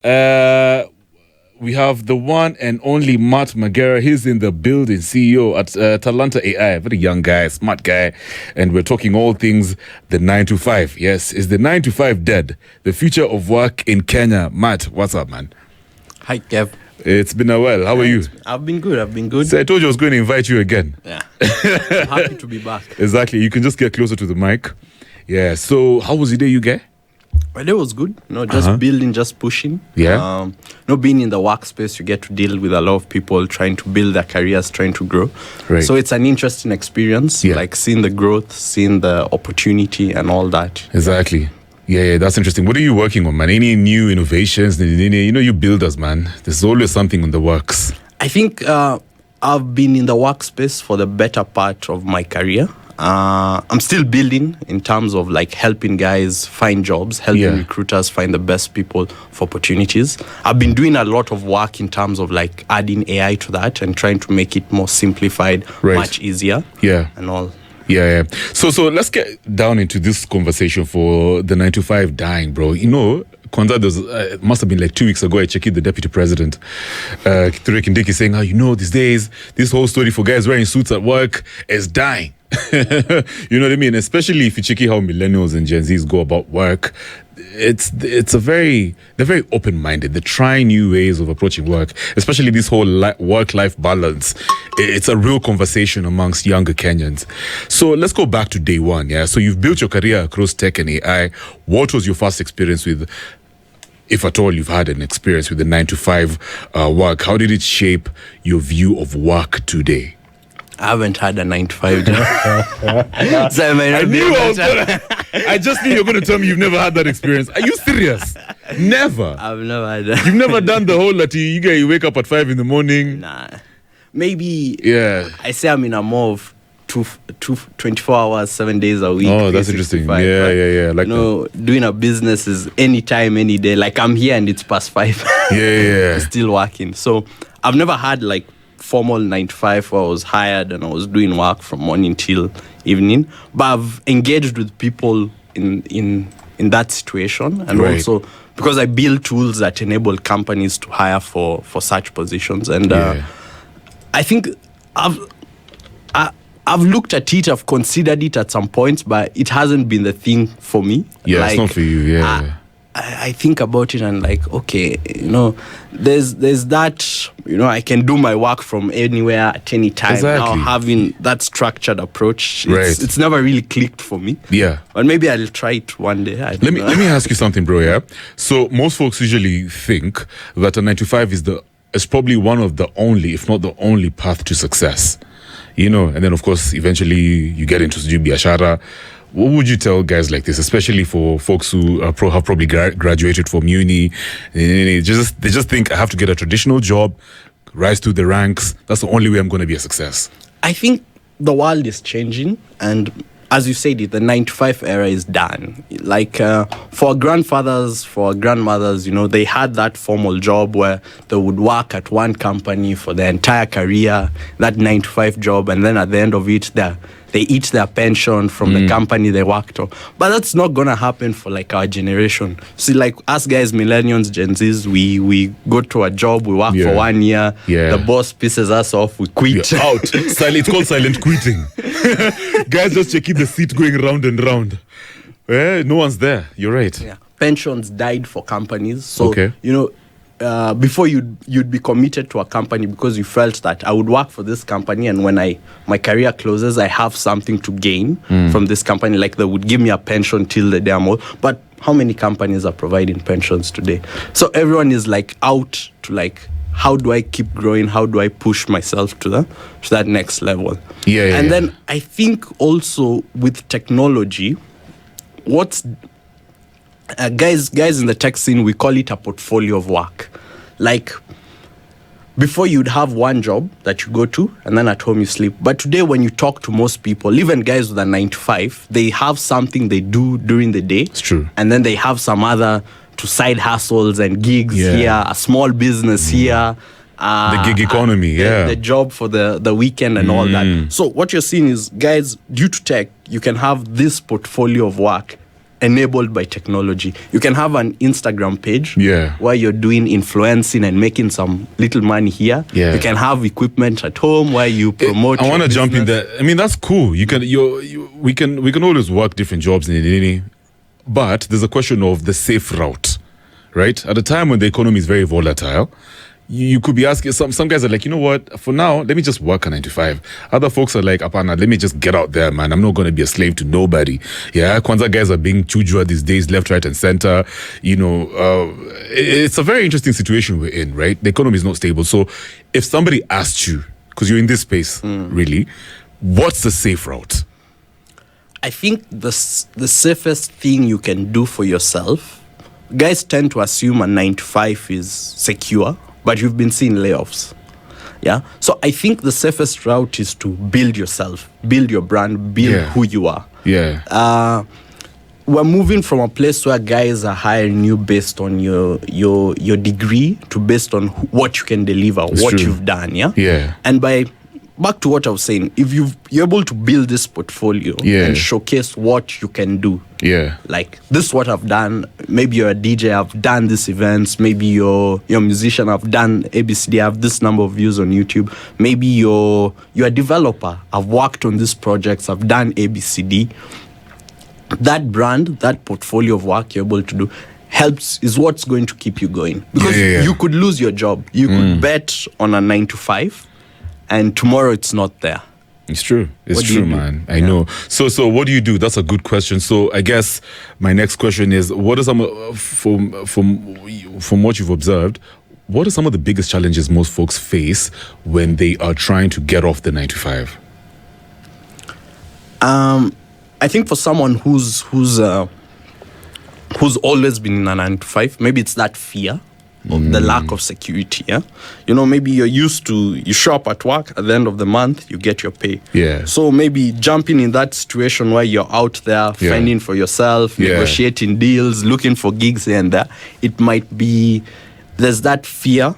We have the one and only Matt Magera. He's in the building, CEO at Talanta AI. Very young guy, smart guy. And we're talking all things the 9 to 5. Yes, is the 9 to 5 dead? The future of work in Kenya. Matt, what's up, man? Hi, Kev. It's been a while. How are you? I've been good. So I told you I was going to invite you again. Yeah. I'm happy to be back. Exactly. You can just get closer to the mic. Yeah. So how was your day, you guy? My day was good. Just building, just pushing. Yeah. Being in the workspace, you get to deal with a lot of people trying to build their careers, trying to grow. Right. So it's an interesting experience, like seeing the growth, seeing the opportunity and all that. Exactly. Yeah, that's interesting. What are you working on, man? Any new innovations? You builders, man. There's always something in the works. I think I've been in the workspace for the better part of my career. I'm still building in terms of like helping guys find jobs, helping recruiters find the best people for opportunities. I've been doing a lot of work in terms of like adding AI to that and trying to make it more simplified, much easier. Yeah. And all. Yeah. So let's get down into this conversation for the 9 to 5 dying, bro. Kwanzaa, it must have been like 2 weeks ago, I checked the deputy president, Kithure Kindiki, saying, these days, this whole story for guys wearing suits at work is dying. You know what I mean? Especially if you check how millennials and Gen Zs go about work. They're very open-minded. They're trying new ways of approaching work, especially this whole work-life balance. It's a real conversation amongst younger Kenyans. So let's go back to day one. Yeah. So you've built your career across tech and AI. What was your first experience with, if at all you've had an experience with the 9 to 5 work? How did it shape your view of work today? I haven't had a 9 to 5 job. So I just knew you were going to tell me you've never had that experience. Are you serious? Never. I've never had that. You've never done the whole you wake up at 5 in the morning? Nah. Maybe. Yeah. I say I'm in a more of 24 hours, 7 days a week. Oh, that's interesting. Yeah. Like doing a business is anytime, any day. Like I'm here and it's past 5. Yeah. Still working. So I've never had like formal 9 to 5 where I was hired and I was doing work from morning till evening. But I've engaged with people in that situation, and also because I build tools that enable companies to hire for such positions. And I think I've looked at it, I've considered it at some points, but it hasn't been the thing for me. Yeah, it's not for you. Yeah. I think about it and like, okay, there's that, I can do my work from anywhere at any time. Exactly. Now having that structured approach, it's never really clicked for me. Yeah. But maybe I'll try it one day. Let me ask you something, bro. Yeah. So most folks usually think that a 9 to 5 is probably one of the only, if not the only, path to success. And then of course eventually you get into biashara. What would you tell guys like this, especially for folks who have probably graduated from uni? They just think I have to get a traditional job, rise through the ranks. That's the only way I'm going to be a success. I think the world is changing, and as you said, the 9 to 5 era is done. Like for our grandfathers, for our grandmothers, they had that formal job where they would work at one company for their entire career, that 9 to 5 job, and then at the end of it, they eat their pension from the company they worked on. But that's not going to happen for like our generation. See, like us guys, millennials, Gen Zs, we go to a job, we work for 1 year, the boss pisses us off, we quit. You're out. It's called silent quitting. Guys just checking the seat going round and round. No one's there. You're right. Yeah. Pensions died for companies. So, before you'd be committed to a company because you felt that I would work for this company, and when my career closes, I have something to gain from this company. Like they would give me a pension till the day I'm old. But how many companies are providing pensions today? So everyone is like out to like, how do I keep growing? How do I push myself to that next level? And then I think also with technology, guys in the tech scene, we call it a portfolio of work. Like before, you'd have one job that you go to and then at home you sleep. But today when you talk to most people, even guys with a 9 to 5, they have something they do during the day. It's true. And then they have some other side hustles and gigs here, a small business here. The gig economy, the job for the weekend and all that. So what you're seeing is, guys, due to tech, you can have this portfolio of work enabled by technology. You can have an Instagram page where you're doing influencing and making some little money here. Yeah. You can have equipment at home where you promote. I want to your jump in business. there. I mean, that's cool. We can always work different jobs in it, but there's a question of the safe route, right? At a time when the economy is very volatile, you could be asking, some guys are like, you know what, for now, let me just work a 9 to 5. Other folks are like, Apana, let me just get out there, man. I'm not going to be a slave to nobody. Yeah, Kwanzaa guys are being chujwa these days, left, right, and center. It's a very interesting situation we're in, right? The economy is not stable. So if somebody asked you, because you're in this space, really, what's the safe route? I think the safest thing you can do for yourself, guys tend to assume a 9 to 5 is secure, but you've been seeing layoffs. Yeah. So I think the safest route is to build yourself, build your brand, build who you are. Yeah. We're moving from a place where guys are hiring you based on your degree to based on what you can deliver, what you've done. Yeah. Yeah. And back to what I was saying, if you're able to build this portfolio and showcase what you can do. Yeah. Like, this is what I've done. Maybe you're a DJ, I've done these events. Maybe you're a musician, I've done ABCD, I have this number of views on YouTube. Maybe you're a developer, I've worked on these projects, I've done ABCD. That brand, that portfolio of work you're able to do is what's going to keep you going. Because you could lose your job. You could bet on a 9 to 5, and tomorrow it's not there. It's true. It's true, man. I know. So what do you do? That's a good question. So I guess my next question is, what are some from what you've observed, what are some of the biggest challenges most folks face when they are trying to get off the 9 to 5? I think for someone who's always been in a 9 to 5, maybe it's that fear of the lack of security. Yeah, maybe you're used to, you show up at work at the end of the month, you get your pay. Yeah. So maybe jumping in that situation where you're out there finding for yourself, negotiating deals, looking for gigs here and there, it might be, there's that fear.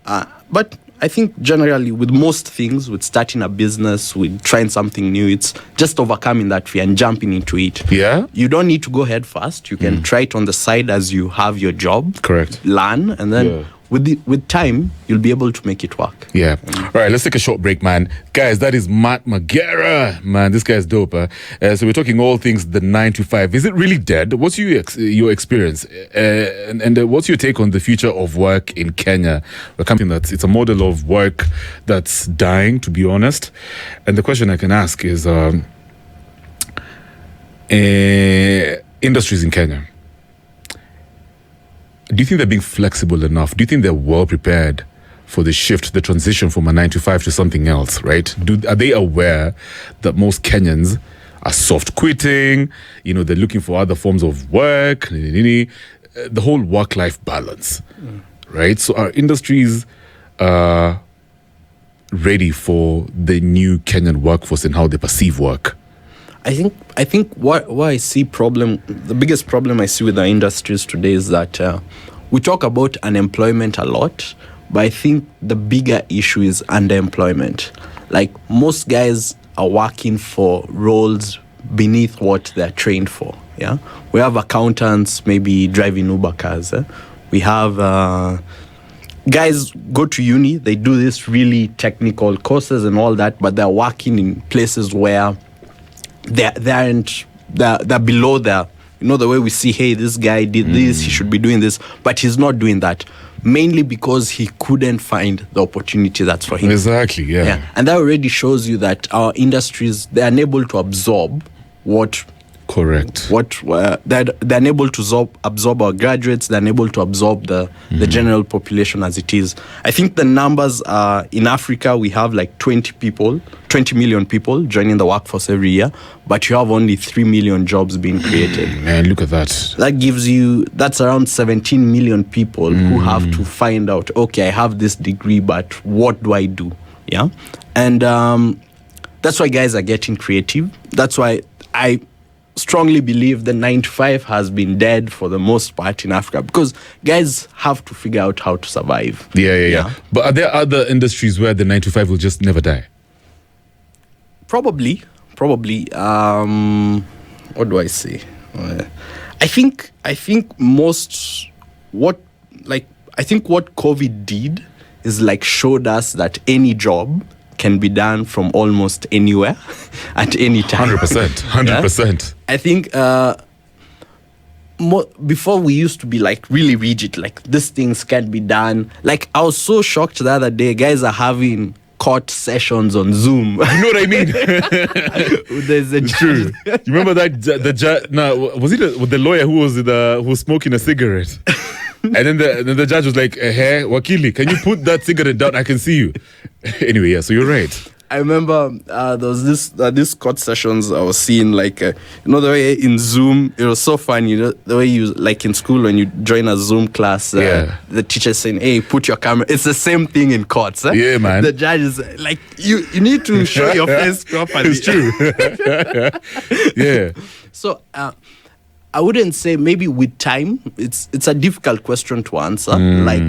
But I think generally with most things, with starting a business, with trying something new, it's just overcoming that fear and jumping into it. Yeah. You don't need to go head first. You can try it on the side as you have your job. Correct. Learn, and then with time, you'll be able to make it work. Yeah. All right, let's take a short break, man. Guys, that is Matt Magera. Man, this guy's dope. So we're talking all things the 9 to 5. Is it really dead? What's your experience? And what's your take on the future of work in Kenya? We're coming that it's a model of work that's dying, to be honest. And the question I can ask is, industries in Kenya, do you think they're being flexible enough? Do you think they're well prepared for the shift, the transition from a 9 to 5 to something else, right? Are they aware that most Kenyans are soft quitting? They're looking for other forms of work, the whole work-life balance, right? So are industries ready for the new Kenyan workforce and how they perceive work? I think what I see the biggest problem I see with the industries today is that we talk about unemployment a lot, but I think the bigger issue is underemployment. Like, most guys are working for roles beneath what they're trained for. Yeah, we have accountants maybe driving Uber cars. We have guys go to uni, they do this really technical courses and all that, but they're working in places where they're below the, the way we see, hey, this guy did this, he should be doing this, but he's not doing that, mainly because he couldn't find the opportunity that's for him. Exactly, yeah. And that already shows you that our industries, they're unable to absorb what... Correct. They're unable to absorb our graduates, they're unable to absorb the general population as it is. I think the numbers are, in Africa, we have like 20 million people joining the workforce every year, but you have only 3 million jobs being created. Man, look at that. That's around 17 million people who have to find out, okay, I have this degree, but what do I do? Yeah. And that's why guys are getting creative. That's why I strongly believe the 9 to 5 has been dead for the most part in Africa, because guys have to figure out how to survive. Yeah. But are there other industries where the 9 to 5 will just never die? Probably. What do I say? I think most what COVID did is like showed us that any job can be done from almost anywhere at any time. 100%. I think before we used to be like really rigid, like these things can't be done. Like I was so shocked the other day, guys are having court sessions on Zoom. You know what I mean? There's a True. You remember that the judge? No, was it the lawyer who was smoking a cigarette? And then the judge was like, "Hey, Wakili, can you put that cigarette down? I can see you." Anyway, yeah. So you're right. I remember there was this court sessions I was seeing, like the way in Zoom, it was so fun. The way you, like in school when you join a Zoom class, the teacher saying, "Hey, put your camera." It's the same thing in courts. Yeah, man. The judge is like, you need to show your face properly. It's true. Yeah. So I wouldn't say, maybe with time, it's a difficult question to answer. Like,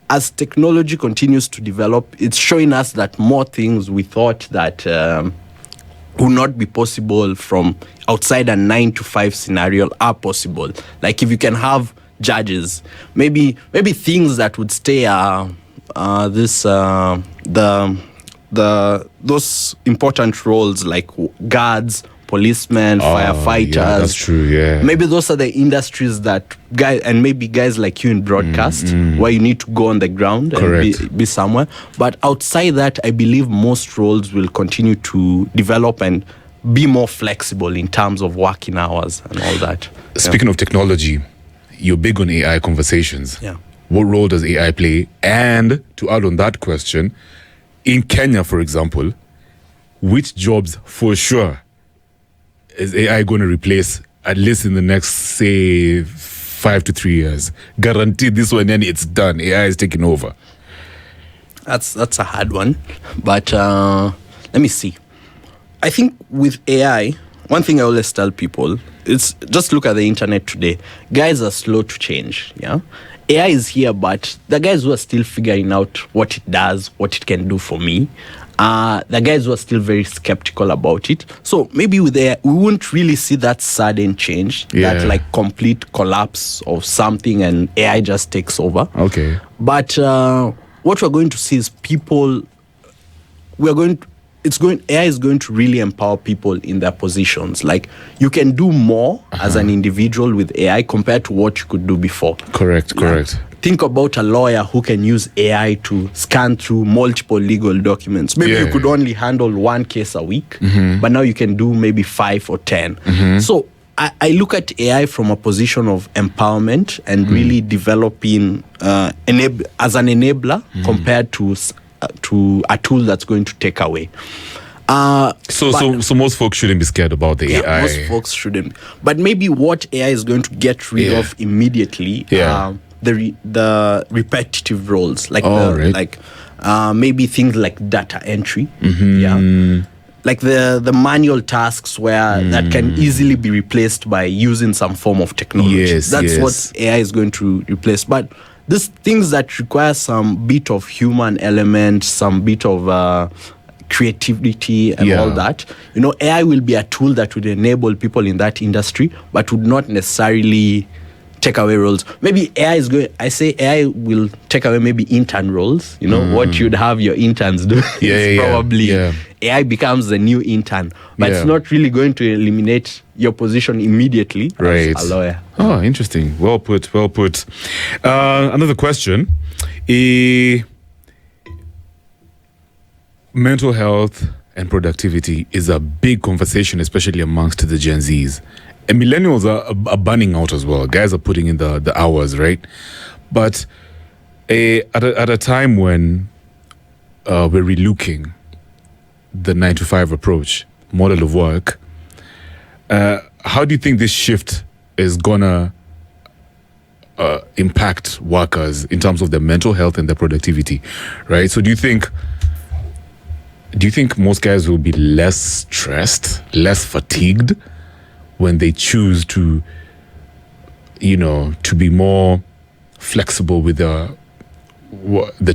as technology continues to develop, it's showing us that more things we thought that would not be possible from outside a 9-to-5 scenario are possible. Like if you can have judges, maybe things that would stay those important roles like guards, policemen, firefighters. Yeah, that's true, yeah. Maybe those are the industries that guys like you in broadcast, where you need to go on the ground and be somewhere. But outside that, I believe most roles will continue to develop and be more flexible in terms of working hours and all that. Speaking of technology, you're big on AI conversations. Yeah. What role does AI play? And to add on that question, in Kenya, for example, which jobs for sure is AI going to replace, at least in the next, say, 5 to 3 years? Guaranteed this one, and it's done. AI is taking over. That's a hard one. But let me see. I think with AI, one thing I always tell people is just look at the internet today. Guys are slow to change. Yeah, AI is here, but the guys who are still figuring out what it does, what it can do for me, the guys were still very skeptical about it. So maybe with AI, we won't really see that sudden change, that like complete collapse of something and AI just takes over. Okay. But what we're going to see is AI is going to really empower people in their positions. Like you can do more as an individual with AI compared to what you could do before. Correct. Think about a lawyer who can use AI to scan through multiple legal documents. Maybe you could only handle one case a week, but now you can do maybe 5 or 10. So I look at AI from a position of empowerment and really developing as an enabler compared to a tool that's going to take away. So most folks shouldn't be scared about the AI. Most folks shouldn't. But maybe what AI is going to get rid of immediately the repetitive roles, like maybe things like data entry. Like the manual tasks that can easily be replaced by using some form of technology. That's what AI is going to replace. But these things that require some bit of human element, some bit of creativity and all that, AI will be a tool that would enable people in that industry, but would not necessarily take away roles. Maybe AI will take away maybe intern roles. What you'd have your interns do is probably AI becomes the new intern, but it's not really going to eliminate your position immediately as a lawyer. Oh, interesting. Well put. Another question. Mental health and productivity is a big conversation, especially amongst the Gen Zs. And millennials are burning out as well. Guys are putting in the hours, right? But at a time when we're relooking the 9-to-5 approach, model of work, how do you think this shift is gonna impact workers in terms of their mental health and their productivity, right? So do you think most guys will be less stressed, less fatigued when they choose to be more flexible with the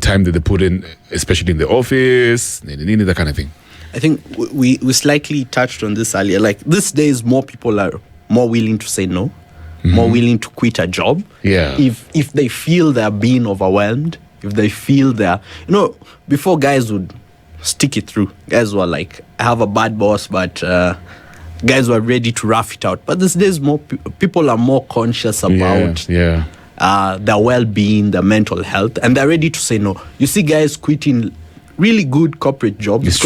time that they put in, especially in the office, that kind of thing? I think we slightly touched on this earlier. Like these days, more people are more willing to say no. more willing to quit a job. Yeah. If they feel they're being overwhelmed, if they feel they're, before guys would stick it through. Guys were like, I have a bad boss, but guys were ready to rough it out. But these days, more people are more conscious about their well-being, their mental health, and they're ready to say no. You see guys quitting really good corporate jobs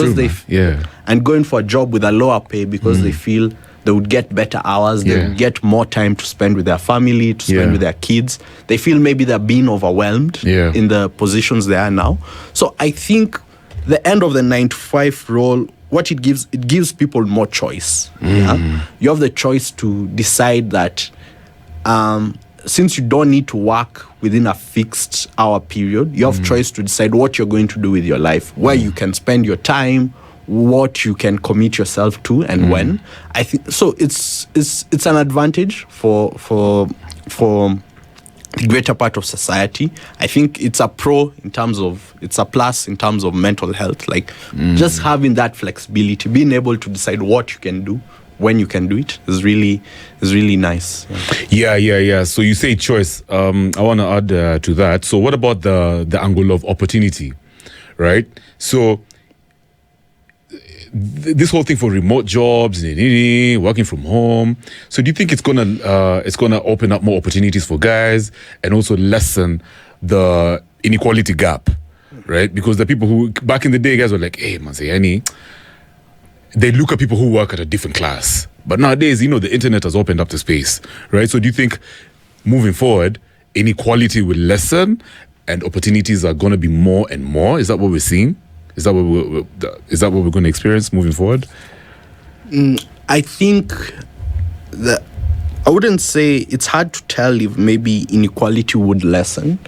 and going for a job with a lower pay because they feel they would get better hours, they would get more time to spend with their family, to spend with their kids. They feel maybe they're being overwhelmed in the positions they are now. So I think the end of the 9-to-5 role, what it gives people more choice. You have the choice to decide that since you don't need to work within a fixed hour period, you have choice to decide what you're going to do with your life, where you can spend your time, what you can commit yourself to, and when. I think so. It's an advantage for the greater part of society. I think it's a it's a plus in terms of mental health. Like just having that flexibility, being able to decide what you can do, when you can do it, is really nice. Yeah. So you say choice. I want to add to that. So what about the angle of opportunity, right? So this whole thing for remote jobs, working from home. So do you think it's gonna open up more opportunities for guys and also lessen the inequality gap, right? Because the people who back in the day, guys were like, "Hey, man, they look at people who work at a different class." But nowadays, the internet has opened up the space, right? So do you think moving forward, inequality will lessen and opportunities are going to be more and more? Is that what we're seeing? Is that what we're going to experience moving forward? I think I wouldn't say, it's hard to tell if maybe inequality would lessen,